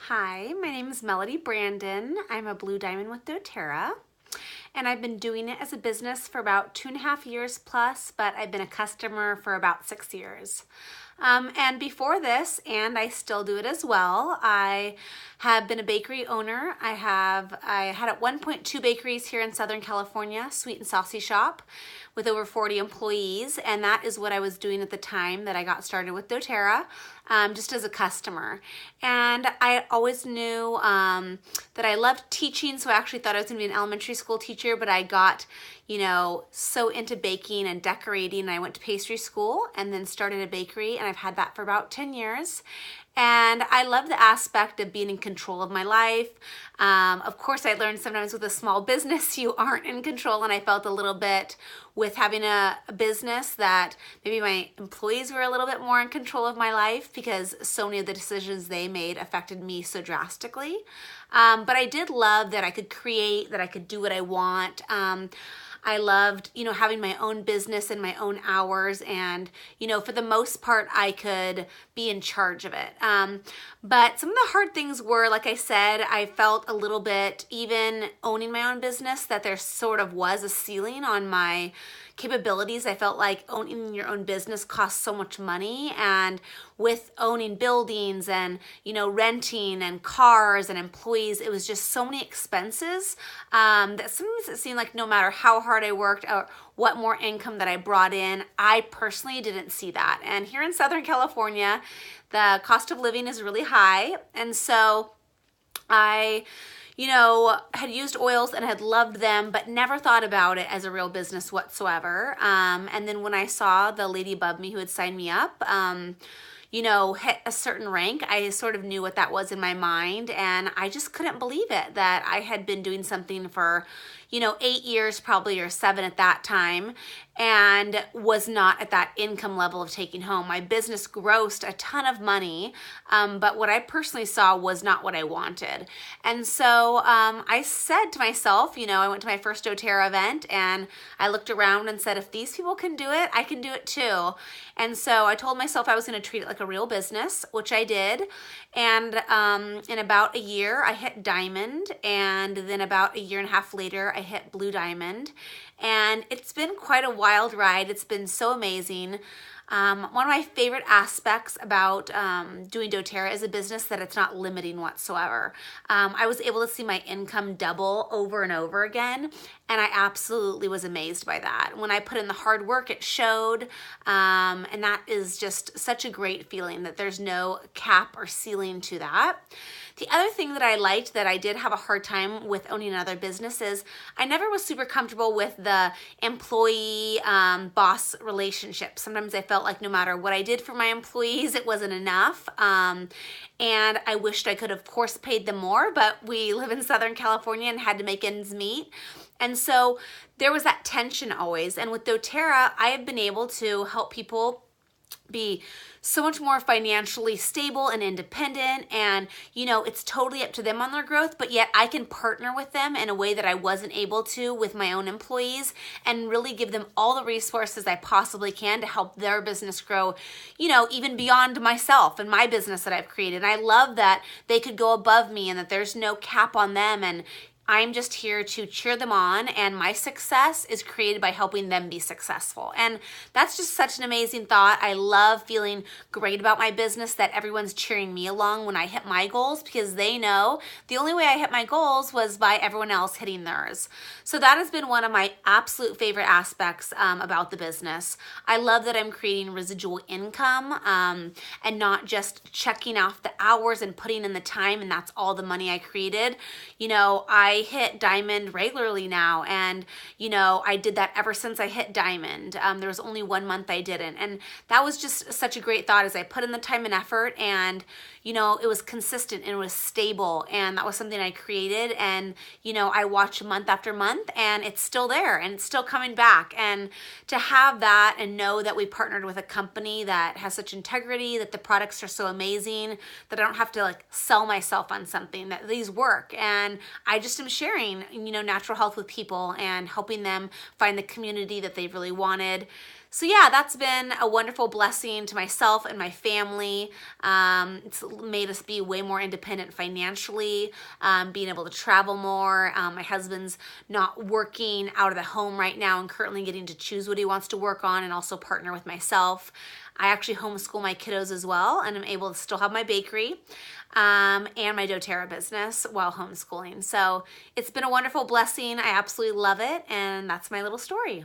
Hi, my name is Melody Brandon. I'm a Blue Diamond with dōTERRA, and I've been doing it as a business for about 2.5 years plus, but I've been a customer for about 6 years. And before this, and I still do it as well, I have been a bakery owner. I had at one point 2 bakeries here in Southern California, Sweet and Saucy Shop, with over 40 employees, and that is what I was doing at the time that I got started with dōTERRA, just as a customer. And I always knew that I loved teaching, so I actually thought I was going to be an elementary school teacher, but I got, so into baking and decorating, and I went to pastry school and then started a bakery, and I've had that for about 10 years. And I love the aspect of being in control of my life. Of course, I learned sometimes with a small business, you aren't in control, and I felt a little bit with having a business that maybe my employees were a little bit more in control of my life because so many of the decisions they made affected me so drastically. But I did love that I could create, that I could do what I want. I loved, having my own business and my own hours, and, for the most part, I could be in charge of it. But some of the hard things were, like I said, I felt a little bit, even owning my own business, that there sort of was a ceiling on my capabilities. I felt like owning your own business costs so much money, and with owning buildings and renting and cars and employees, it was just so many expenses that sometimes it seemed like no matter how hard I worked or what more income that I brought in, I personally didn't see that. And here in Southern California, the cost of living is really high, and so I had used oils and had loved them, but never thought about it as a real business whatsoever. And then when I saw the lady above me who had signed me up, hit a certain rank, I sort of knew what that was in my mind, and I just couldn't believe it that I had been doing something for 8 years probably, or 7 at that time, and was not at that income level of taking home. My business grossed a ton of money, but what I personally saw was not what I wanted. And so I said to myself, I went to my first dōTERRA event, and I looked around and said, if these people can do it, I can do it too. And so I told myself I was going to treat it like a real business, which I did. And in about a year, I hit Diamond, and then about a year and a half later, I hit Blue Diamond. And it's been quite a wild ride. It's been so amazing. One of my favorite aspects about doing dōTERRA is a business that it's not limiting whatsoever. I was able to see my income double over and over again, and I absolutely was amazed by that. When I put in the hard work, it showed, and that is just such a great feeling that there's no cap or ceiling to that. The other thing that I liked that I did have a hard time with owning another business is I never was super comfortable with the employee-boss relationship. Sometimes I felt like no matter what I did for my employees, it wasn't enough. And I wished I could, of course, paid them more, but we live in Southern California and had to make ends meet. And so there was that tension always. And with dōTERRA, I have been able to help people be so much more financially stable and independent, and it's totally up to them on their growth, but yet I can partner with them in a way that I wasn't able to with my own employees, and really give them all the resources I possibly can to help their business grow, even beyond myself and my business that I've created. And I love that they could go above me and that there's no cap on them, and I'm just here to cheer them on, and my success is created by helping them be successful. And that's just such an amazing thought. I love feeling great about my business, that everyone's cheering me along when I hit my goals, because they know the only way I hit my goals was by everyone else hitting theirs. So that has been one of my absolute favorite aspects about the business. I love that I'm creating residual income and not just checking off the hours and putting in the time, and that's all the money I created. I hit Diamond regularly now, and I did that ever since I hit Diamond. There was only 1 month I didn't, and that was just such a great thought as I put in the time and effort, and it was consistent and it was stable, and that was something I created, and I watch month after month, and it's still there, and it's still coming back. And to have that and know that we partnered with a company that has such integrity, that the products are so amazing, that I don't have to sell myself on something, that these work, and I just am sharing natural health with people and helping them find the community that they've really wanted. So yeah, that's been a wonderful blessing to myself and my family. It's made us be way more independent financially, being able to travel more. My husband's not working out of the home right now and currently getting to choose what he wants to work on and also partner with myself. I actually homeschool my kiddos as well, and I'm able to still have my bakery and my doTERRA business while homeschooling. So it's been a wonderful blessing. I absolutely love it, and that's my little story.